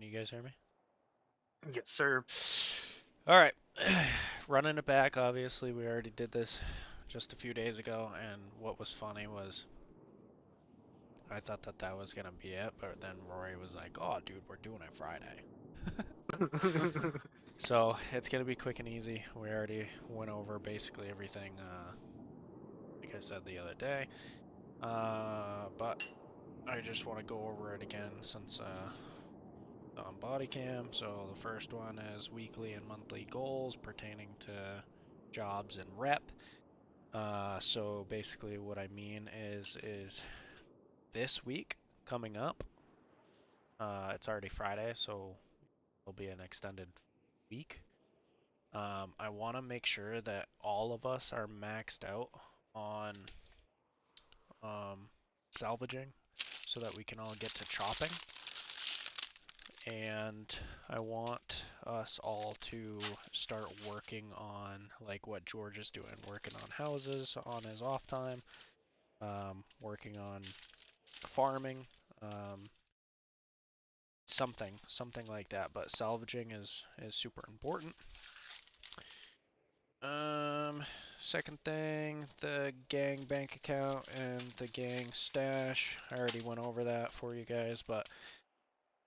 you guys hear me? Yes, sir. All right. Running it back, obviously, we already did this just a few days ago, and what was funny was I thought that that was going to be it, but then Rory was like, oh, dude, we're doing it Friday. So it's going to be quick and easy. We already went over basically everything, like I said the other day, but I just want to go over it again since on body cam. So the first one is weekly and monthly goals pertaining to jobs and rep. So basically what I mean is this week coming up, it's already Friday, so it'll be an extended week. I want to make sure that all of us are maxed out on um, salvaging so that we can all get to chopping. And I want us all to start working on like what George is doing, working on houses on his off time, working on farming, um, something like that. But salvaging is super important. Um, Second thing, the gang bank account and the gang stash. I already went over that for you guys, but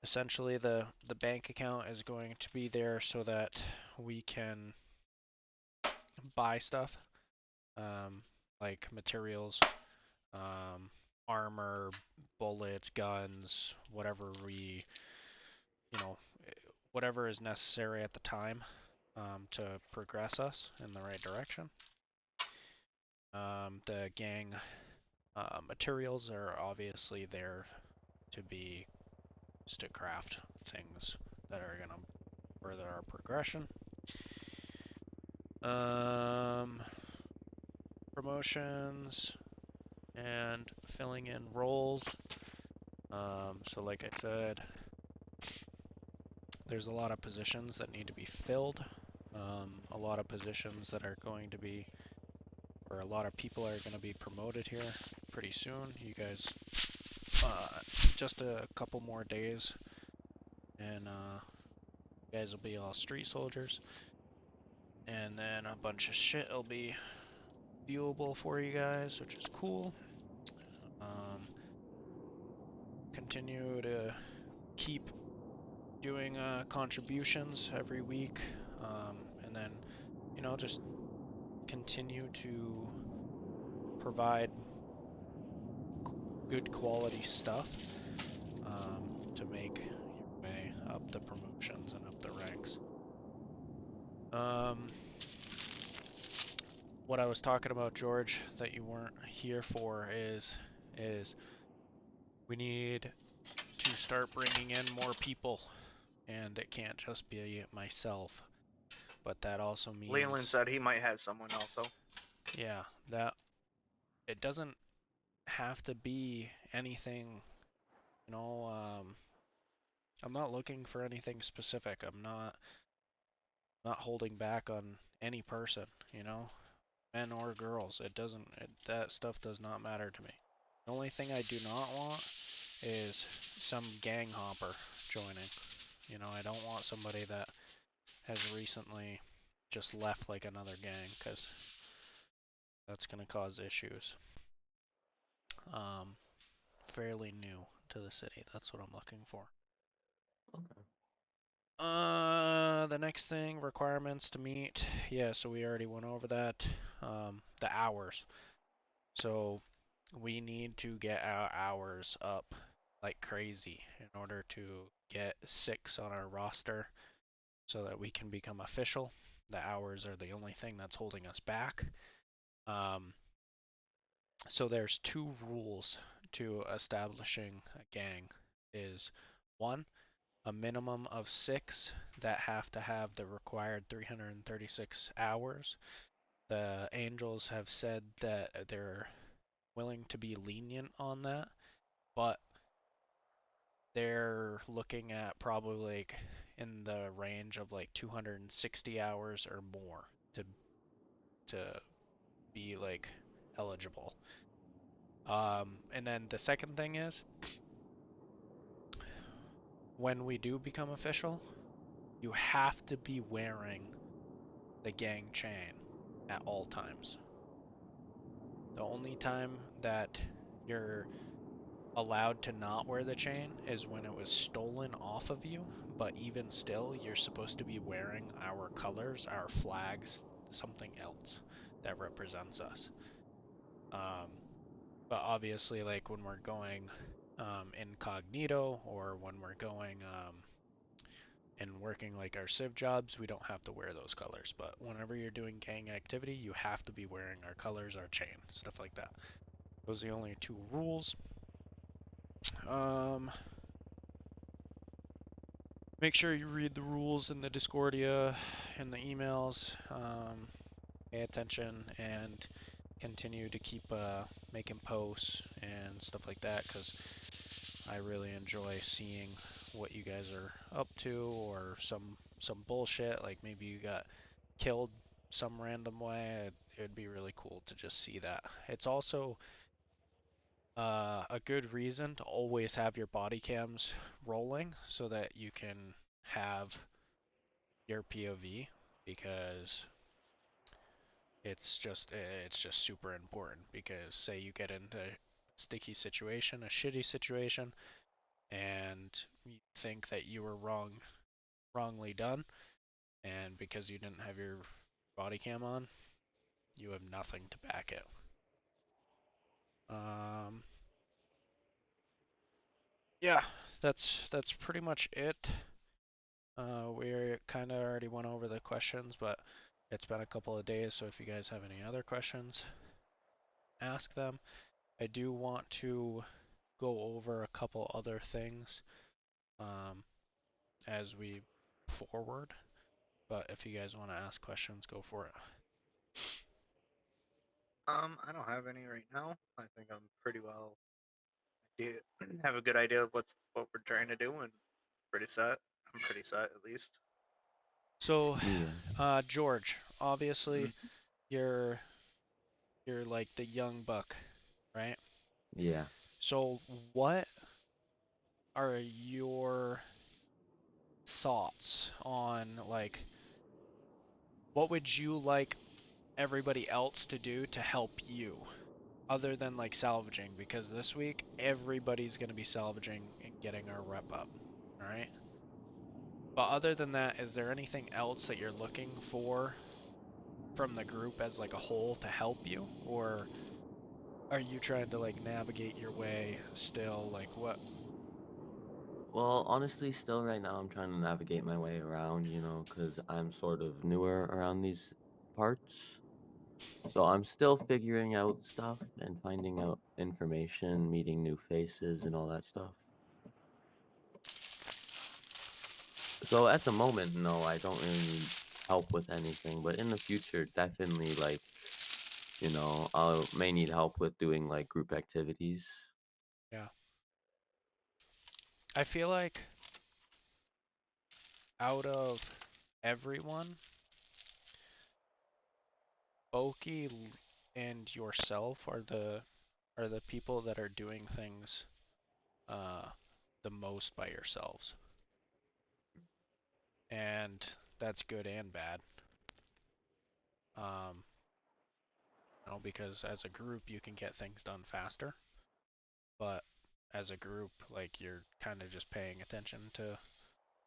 essentially the bank account is going to be there so that we can buy stuff, um, like materials, um, armor, bullets, guns, whatever we, you know, whatever is necessary at the time, to progress us in the right direction. The gang materials are obviously there to be used to craft things that are going to further our progression. Um, Promotions and filling in roles. So like I said, there's a lot of positions that need to be filled. A lot of positions that are going to be, or a lot of people are going to be promoted here pretty soon. You guys, uh, just a couple more days, and you guys will be all street soldiers, and then a bunch of shit will be viewable for you guys, which is cool. Um, Continue to keep doing contributions every week, and then just continue to provide good quality stuff, to make your way up the promotions and up the ranks. Um, what I was talking about, George, that you weren't here for is we need to start bringing in more people, and it can't just be myself. But that also Leland means, said he might have someone also. yeah, that it doesn't have to be anything, you know, I'm not looking for anything specific. I'm not holding back on any person, men or girls. It doesn't that stuff does not matter to me. The only thing I do not want is some gang hopper joining. I don't want somebody that has recently just left like another gang, cuz that's going to cause issues. Um Fairly new to the city. That's what I'm looking for. Okay. The next thing, requirements to meet. Yeah, so we already went over that. The hours. So we need to get our hours up like crazy in order to get 6 on our roster so that we can become official. The hours are the only thing that's holding us back. Um, so there's two rules to establishing a gang. Is one, a minimum of 6 that have to have the required 336 hours. The Angels have said that they're willing to be lenient on that, but they're looking at probably like in the range of like 260 hours or more to be like eligible. And then the second thing is when we do become official, you have to be wearing the gang chain at all times. The only time that you're allowed to not wear the chain is when it was stolen off of you, but even still, you're supposed to be wearing our colors, our flags, something else that represents us. Um, but obviously, like when we're going incognito or when we're going and working like our civ jobs, we don't have to wear those colors. But whenever you're doing gang activity, you have to be wearing our colors, our chain, stuff like that. Those are the only two rules. Um, Make sure you read the rules in the Discordia and the emails. Pay attention and continue to keep making posts and stuff like that because I really enjoy seeing what you guys are up to or some bullshit like maybe you got killed some random way. It would be really cool to just see that. It's also a good reason to always have your body cams rolling so that you can have your POV because it's just super important because say you get into a sticky situation, a shitty situation, and you think that you were wrongly done, and because you didn't have your body cam on, you have nothing to back it. Um, yeah, that's pretty much it. We kind of already went over the questions, but it's been a couple of days, so if you guys have any other questions, ask them. I do want to go over a couple other things um, as we forward, but if you guys want to ask questions, go for it. I don't have any right now. I think I'm pretty well have a good idea of what we're trying to do and pretty set. I'm pretty set at least. So, Yeah. George, obviously Mhm. you're you're like the young buck, right? Yeah. So, what are your thoughts on like what would you like everybody else to do to help you other than like salvaging because this week everybody's going to be salvaging and getting our rep up. All right? But other than that, is there anything else that you're looking for from the group as like a whole to help you or are you trying to like navigate your way still like what? Well, honestly, still right now, I'm trying to navigate my way around, because I'm sort of newer around these parts. So I'm still figuring out stuff and finding out information, meeting new faces, and all that stuff. So at the moment, no, I don't really need help with anything, but in the future, definitely, like, I may need help with doing like group activities. Yeah. I feel like out of everyone, Oki and yourself are the people that are doing things uh, the most by yourselves, and that's good and bad. Um, because as a group you can get things done faster, but as a group, like you're kind of just paying attention to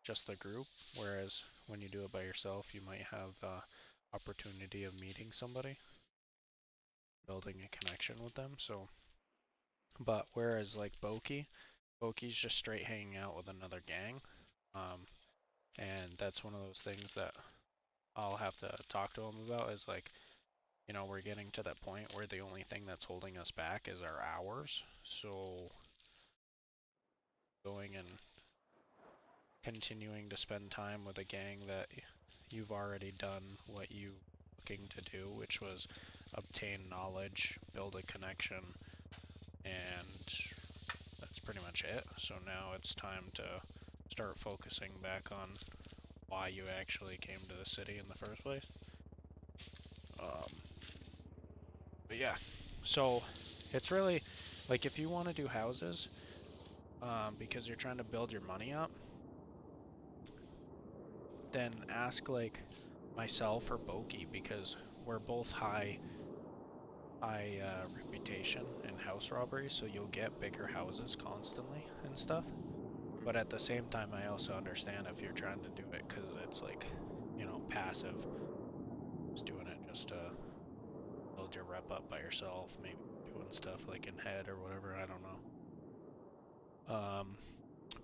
just the group, whereas when you do it by yourself, you might have the opportunity of meeting somebody, building a connection with them. So, but whereas like Boki's just straight hanging out with another gang. Um, and that's one of those things that I'll have to talk to him about is like, we're getting to that point where the only thing that's holding us back is our hours. So going and continuing to spend time with a gang that you've already done what you looking to do, which was obtain knowledge, build a connection, and that's pretty much it. So now it's time to start focusing back on why you actually came to the city in the first place. Um, but yeah, so it's really like if you want to do houses, because you're trying to build your money up, then ask like myself or Boki, because we're both high reputation in house robbery, so you'll get bigger houses constantly and stuff. But at the same time, I also understand if you're trying to do it because it's like, passive, just doing it just to build your rep up by yourself, maybe doing stuff like in head or whatever, I don't know.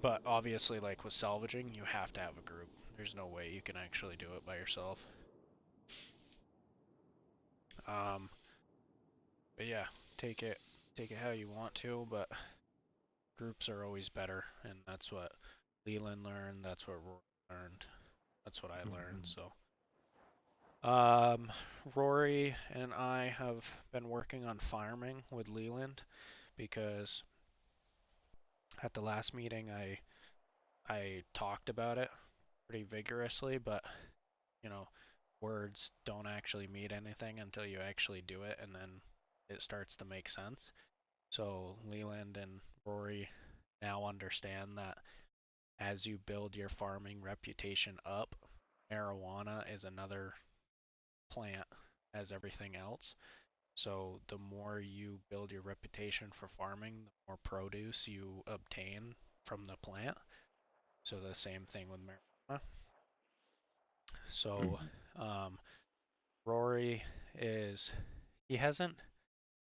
But obviously, like with salvaging, you have to have a group. There's no way you can actually do it by yourself. But yeah, take it how you want to, but groups are always better, and that's what Leland learned, that's what Rory learned, that's what I learned, so. Rory and I have been working on farming with Leland because at the last meeting I talked about it pretty vigorously, but words don't actually mean anything until you actually do it, and then it starts to make sense. So Leland and Rory now understand that as you build your farming reputation up, marijuana is another plant as everything else. So the more you build your reputation for farming, the more produce you obtain from the plant. So the same thing with marijuana. So Rory he hasn't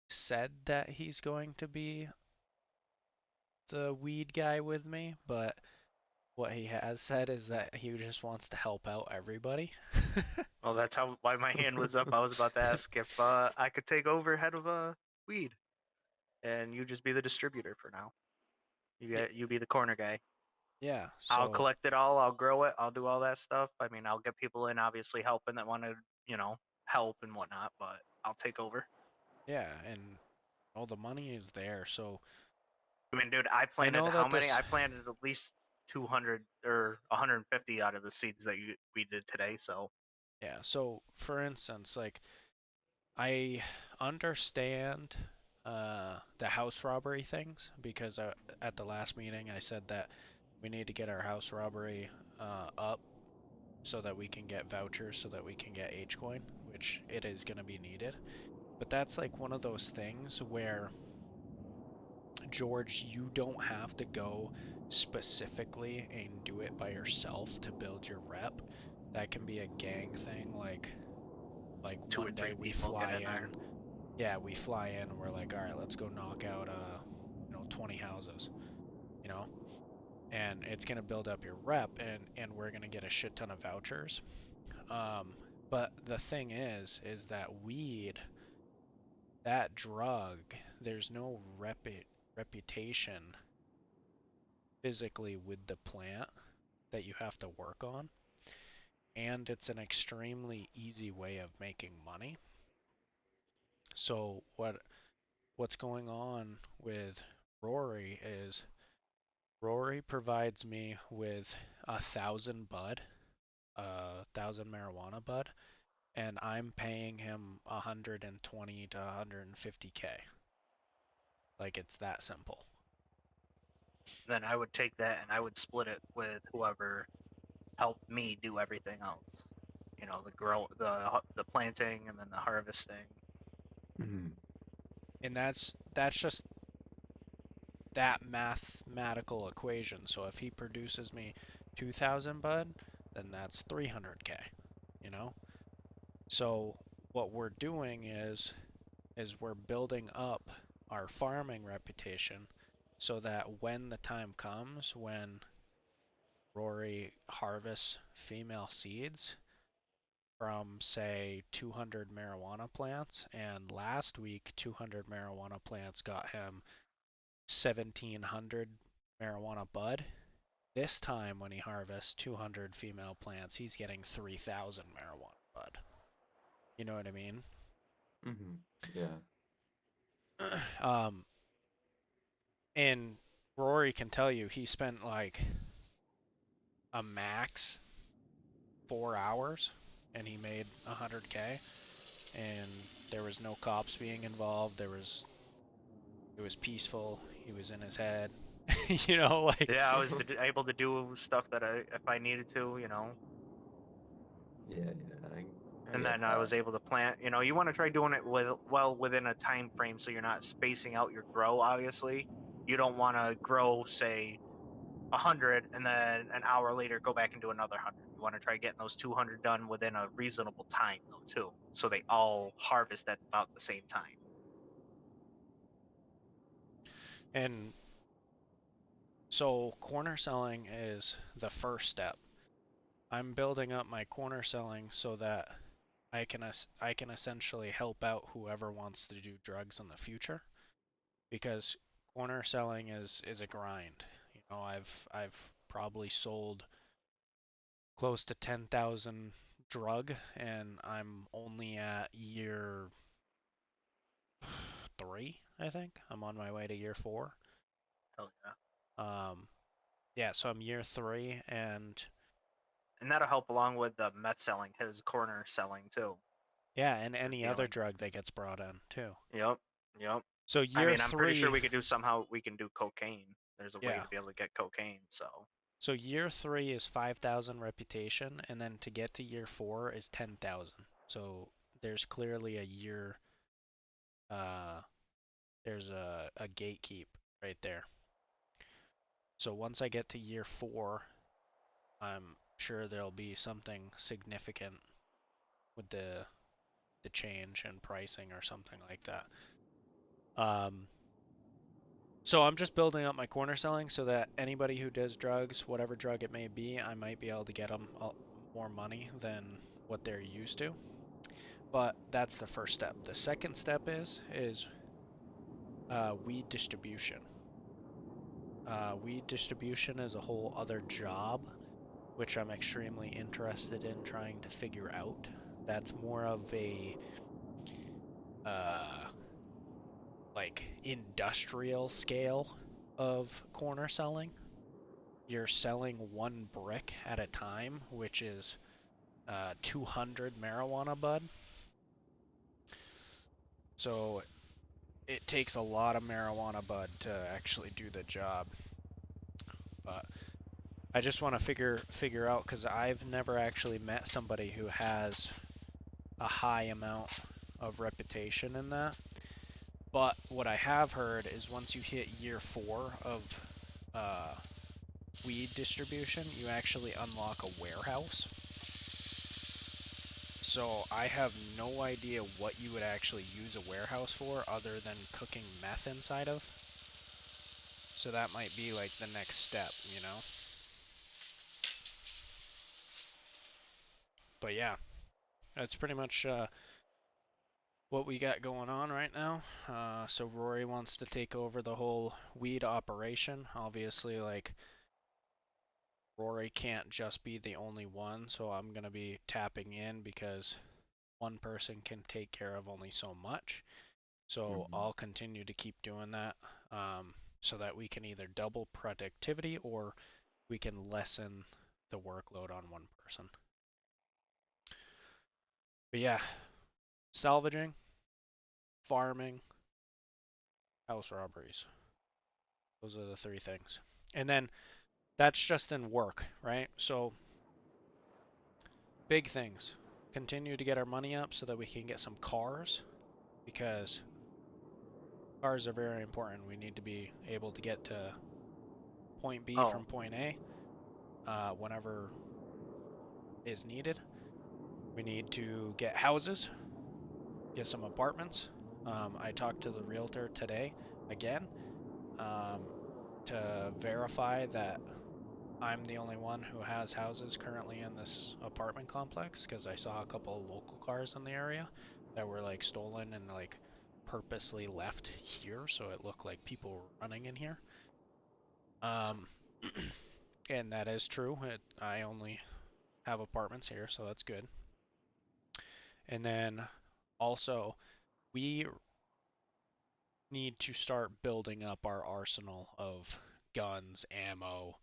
said that he's going to be the weed guy with me, but what he has said is that he just wants to help out everybody. Well, that's why my hand was up. I was about to ask if I could take over head of weed, and you just be the distributor for now. You be the corner guy. Yeah, I'll so collect it all. I'll grow it. I'll do all that stuff. I mean, I'll get people in, obviously helping that want to, help and whatnot. But I'll take over. yeah, and all the money is there. So I mean, dude, I I planted know how that many? this, I planted at least 200 or 150 out of the seeds that we did today. So yeah, so for instance, like I understand the house robbery things because at the last meeting I said that we need to get our house robbery up so that we can get vouchers so that we can get H coin, which it is going to be needed. But that's like one of those things where, George, you don't have to go specifically and do it by yourself to build your rep. That can be a gang thing, like two or one day three we people get fly in there. in. Yeah, we fly in and we're like, all right, let's go knock out 20 houses, you know, and it's gonna build up your rep, and we're gonna get a shit ton of vouchers. Um, but the thing is that weed, that drug, there's no reputation physically with the plant that you have to work on, and it's an extremely easy way of making money. So what's going on with Rory is Rory provides me with 1,000 bud, 1,000 marijuana bud, and I'm paying him 120 to 150K. Like it's that simple. Then I would take that and I would split it with whoever helped me do everything else. The planting and then the harvesting. And that's just that mathematical equation. So if he produces me 2,000 bud, then that's 300K, you know? So what we're doing is we're building up our farming reputation so that when the time comes when Rory harvests female seeds from say 200 marijuana plants, and last week 200 marijuana plants got him 1,700 marijuana bud. This time when he harvests 200 female plants, he's getting 3,000 marijuana bud. You know what I mean? Yeah. um, and Rory can tell you he spent like a max 4 hours and he made 100K, and there was no cops being involved. It was peaceful. He was in his head. Like Yeah, I was able to do stuff that if I needed to. Yeah, I And get then I that. was able to plant. You know, you want to try doing it within a time frame, so you're not spacing out your grow. Obviously, you don't want to grow, say, 100, and then an hour later go back and do another 100. You want to try getting those 200 done within a reasonable time, though, too, so they all harvest at about the same time. And so corner selling is the first step. I'm building up my corner selling so that I can essentially help out whoever wants to do drugs in the future, because corner selling is a grind. You know, I've probably sold close to 10,000 drug, and I'm only at year 3, I think. I'm on my way to year 4. Hell yeah. Yeah, so I'm year 3, and And that'll help along with the meth selling, his corner selling, too. yeah, and Or any other dealing. drug that gets brought in too. Yep. Yep. So I year mean, I'm pretty sure 3, we could do somehow, we can do cocaine. There's a way yeah. to be able to get cocaine, so. So year 3 is 5,000 reputation, and then to get to year 4 is 10,000. So there's clearly a year, uh, there's a gatekeep right there. So once I get to year 4, I'm sure there'll be something significant with the change in pricing or something like that. So I'm just building up my corner selling so that anybody who does drugs, whatever drug it may be, I might be able to get them more money than what they're used to. But that's the first step. The second step is weed distribution. Weed distribution is a whole other job, which I'm extremely interested in trying to figure out. That's more of a uh, like industrial scale of corner selling. You're selling one brick at a time, which is 200 marijuana bud. So it takes a lot of marijuana bud to actually do the job. But I just want to figure out, because I've never actually met somebody who has a high amount of reputation in that. But what I have heard is once you hit year 4 of uh, weed distribution, you actually unlock a warehouse. So I have no idea what you would actually use a warehouse for other than cooking meth inside of. So that might be like the next step, you know? But yeah, that's pretty much what we got going on right now. So Rory wants to take over the whole weed operation. Obviously, like, Rory can't just be the only one, so I'm going to be tapping in because one person can take care of only so much. So I'll continue to keep doing that, so that we can either double productivity or we can lessen the workload on one person. But yeah, salvaging, farming, house robberies. Those are the 3 things. And then that's just in work, right? So big things. Continue to get our money up so that we can get some cars, because cars are very important. We need to be able to get to point B Oh, from point A whenever is needed. We need to get houses, get some apartments. I talked to the realtor today again, um, to verify that I'm the only one who has houses currently in this apartment complex, because I saw a couple of local cars in the area that were like stolen and like purposely left here, so it looked like people were running in here. Um, and that is true. I only have apartments here, so that's good. And then also, we need to start building up our arsenal of guns, ammo,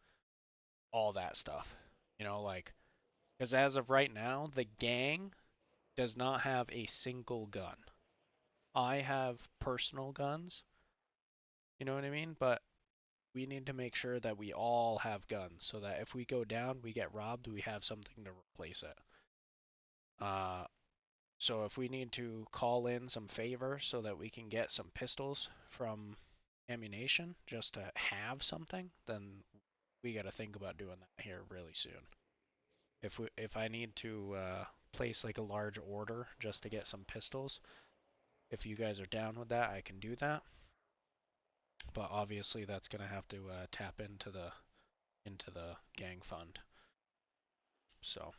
all that stuff. You know, like, because as of right now, the gang does not have a single gun. I have personal guns, you know what I mean? But we need to make sure that we all have guns so that if we go down, we get robbed, we have something to replace it. So if we need to call in some favors so that we can get some pistols from ammunition just to have something, then we got to think about doing that here really soon. If I need to place like a large order just to get some pistols, if you guys are down with that, I can do that. But obviously that's gonna have to tap into the gang fund. So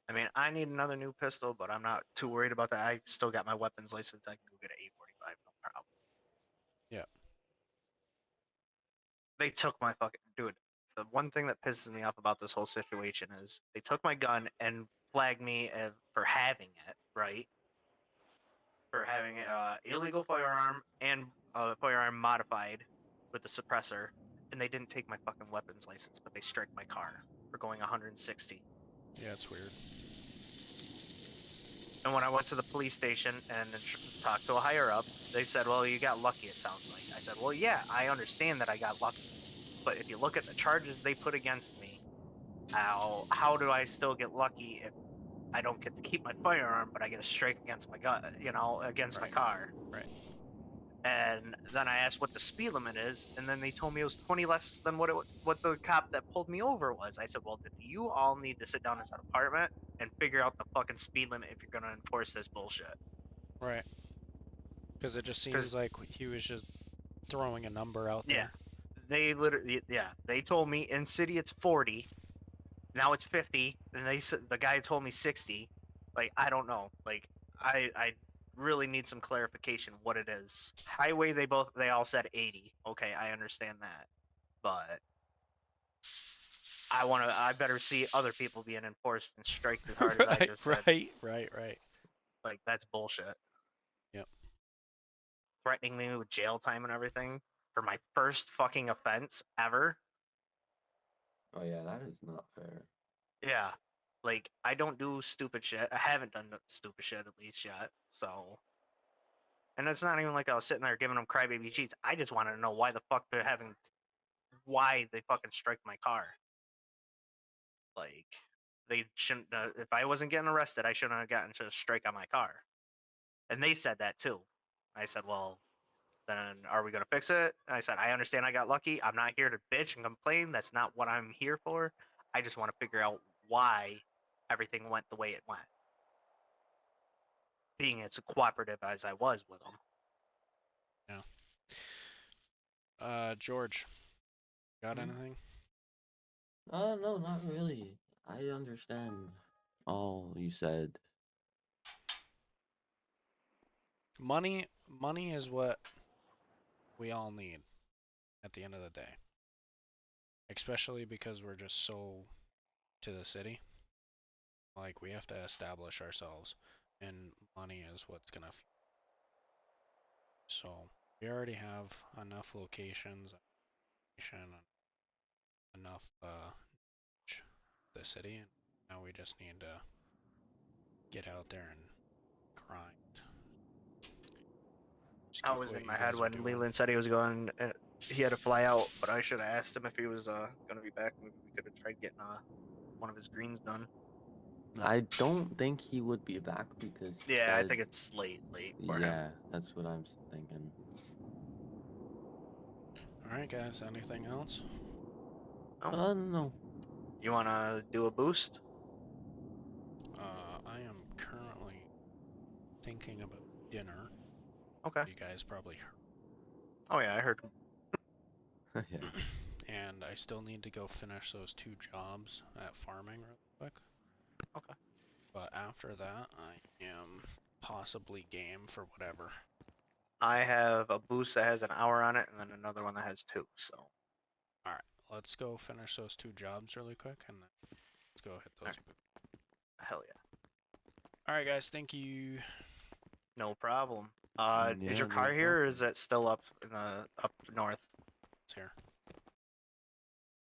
I mean, I need another new pistol, but I'm not too worried about that. I still got my weapons license. I can go get an 845, no problem. yeah, They took my fucking dude. The one thing that pisses me off about this whole situation is they took my gun and flagged me for having it, right? For having an illegal firearm and a firearm modified with the suppressor, and they didn't take my fucking weapons license, but they strike my car for going 160. yeah, it's weird. And when I went to the police station and talked to a higher up, they said, "Well, you got lucky." It sounds like. I said, "Well, yeah, I understand that I got lucky, but if you look at the charges they put against me, how do I still get lucky if I don't get to keep my firearm, but I get a strike against my gun, against my Right, car?" right. And then I asked what the speed limit is, and then they told me it was 20 less than what the cop that pulled me over was. I said, "Well, then you all need to sit down as an department and figure out the fucking speed limit if you're going to enforce this bullshit." Right. Because it just seems Because like he was just throwing a number out yeah, there. they told me in city it's 40, now it's 50, and the guy told me 60. Like, I don't know. Like, I really need some clarification what it is. Highway, they all said 80. Okay, I understand that, but I better see other people being enforced and striked as hard as I Right, just did. right. Like, that's bullshit. Yep. Threatening me with jail time and everything for my first fucking offense ever. Oh yeah, that is not fair. Yeah. Like, I don't do stupid shit. I haven't done stupid shit at least yet. So, and it's not even like I was sitting there giving them crybaby cheats. I just wanted to know why they fucking strike my car. Like, they shouldn't. If I wasn't getting arrested, I shouldn't have gotten to strike on my car. And they said that too. I said, "Well, then are we gonna fix it?" And I said, "I understand I got lucky. I'm not here to bitch and complain. That's not what I'm here for. I just want to figure out why everything went the way it went. Being as cooperative as I was with them." Yeah. George, got Hmm? anything? No, not really. I understand all you said. Money is what we all need at the end of the day. Especially because we're just so to the city. Like we have to establish ourselves, and money is what's gonna. So we already have enough locations, and enough the city, and now we just need to get out there and grind. Just I keep was what in you my head guys are when doing. Leland said he was going. He had to fly out, but I should have asked him if he was going to be back. Maybe we could have tried getting one of his greens done. I don't think he would be back because he Yeah, I said, think it's late for him. yeah, that's what I'm thinking. All right, guys. Anything else? Oh, No. you want to do a boost? I am currently thinking about dinner. Okay. You guys probably Oh yeah, I heard. Yeah. heard. And I still need to go finish those 2 jobs at farming real quick. Okay. But after that, I am possibly game for whatever. I have a boost that has an hour on it, and then another one that has 2. So, all All right, let's go finish those 2 jobs really quick, and then let's go hit right. those. Hell yeah, All right, guys. Thank you. no problem. Is Yeah, your no car here, or problem. is it still up in the up north?